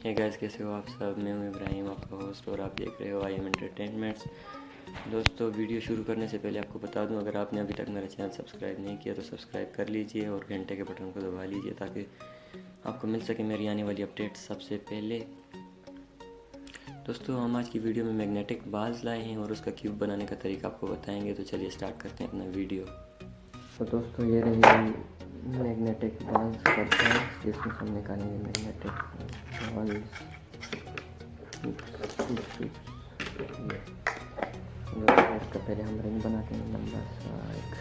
Hey guys, कैसे हो आप सब। मैं हूं इब्राहिम, आपका होस्ट, और आप देख रहे हो IBBi एंटरटेनमेंट्स। दोस्तों, वीडियो शुरू करने से पहले आपको बता दूं, अगर आपने अभी तक मेरा चैनल सब्सक्राइब नहीं किया तो सब्सक्राइब कर लीजिए और घंटे के बटन को दबा लीजिए ताकि आपको मिल सके मेरी आने वाली अपडेट सबसे पहले। दोस्तों, हम आज की वीडियो में मैग्नेटिक बाल्स लाए हैं और उसका क्यूब बनाने का तरीका आपको बताएंगे। तो चलिए स्टार्ट करते हैं अपना वीडियो। तो दोस्तों, ये रही मैग्नेटिक बाल्स का बॉक्स जिसमें हम निकालेंगे मैग्नेटिक बाल्स। इसका पहले हम रिंग बनाते हैं लंबा सा एक।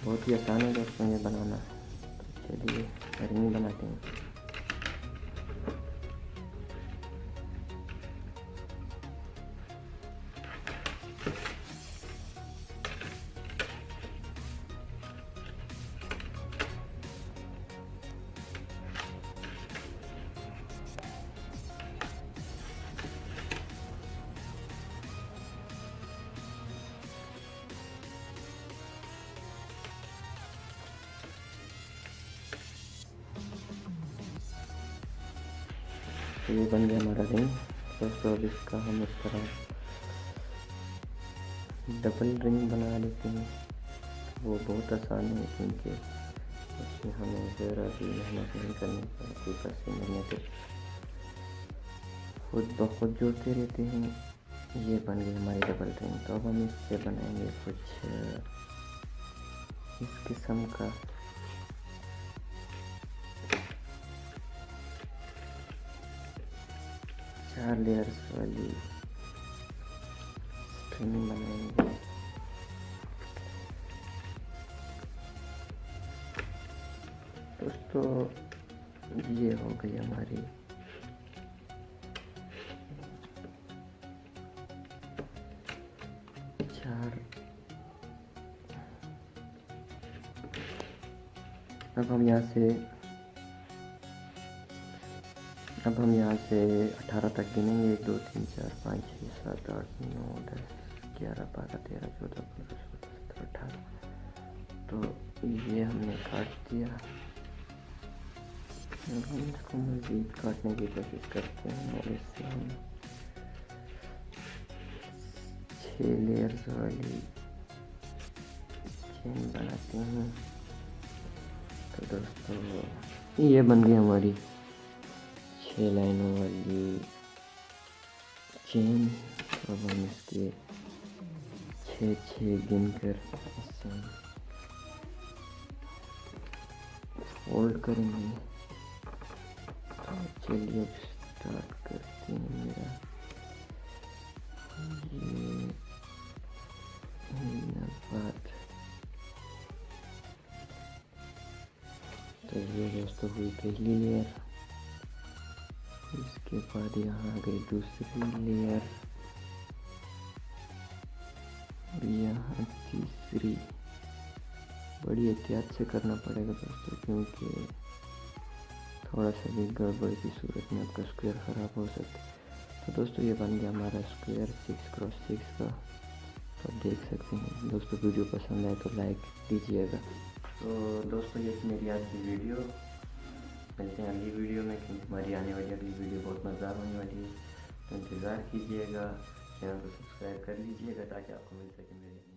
बहुत ही आसान है दोस्तों ये बनाना। तो चलिए रिंग बनाते हैं। तो ये बन गया हमारा रिंग दोस्तों। अब इसका हम इस तरह डबल रिंग बना लेते हैं। वो बहुत आसान है क्योंकि इसमें हमें ज़रा भी मेहनत नहीं करनी पड़ती। बस मैग्नेटिक खुद ब खुद जोड़ते रहते हैं। ये बन गई हमारी डबल रिंग। तो अब हम इससे बनाएंगे कुछ इस किस्म का। चार लेयर्स वाली स्ट्रिंग बनाएंगे। दोस्तों, ये हो गई हमारी चार। अब हम यहाँ से 18 तक गिनेंगे। 1 2 3 4 5 6 7 8 9 10 11 12 13 14 15 16 17 18। तो ये हमने काट दिया। अब हम इसको मज़ीद काटने की कोशिश करते हैं और इससे हम 6 लेयर्स वाली चेन बनाते हैं। तो दोस्तों, ये बन गई हमारी 6 लाइनों वाली चेन। अब हम इसके 6 गिन कर फोल्ड करेंगे। चलिए अब स्टार्ट करते हैं। मेरा ये बात। तो ये दोस्तों हुई पहली लेयर। इसके बाद यहाँ आ गई दूसरी लेयर, यहाँ तीसरी। बड़ी एहतियात से करना पड़ेगा दोस्तों क्योंकि थोड़ा सा भी गड़बड़ की सूरत में आपका स्क्वायर ख़राब हो सकता है। तो दोस्तों, ये बन गया हमारा स्क्वायर 6x6 का। तो आप देख सकते हैं दोस्तों। वीडियो पसंद आए तो लाइक दीजिएगा। तो दोस्तों, ये मेरी आज की वीडियो। मिलते हैं अगली वीडियो में क्योंकि हमारी आने वाली अगली वीडियो बहुत मज़ेदार होने वाली है। तो इंतज़ार कीजिएगा, चैनल को सब्सक्राइब कर लीजिएगा ताकि आपको मिल सके मेरी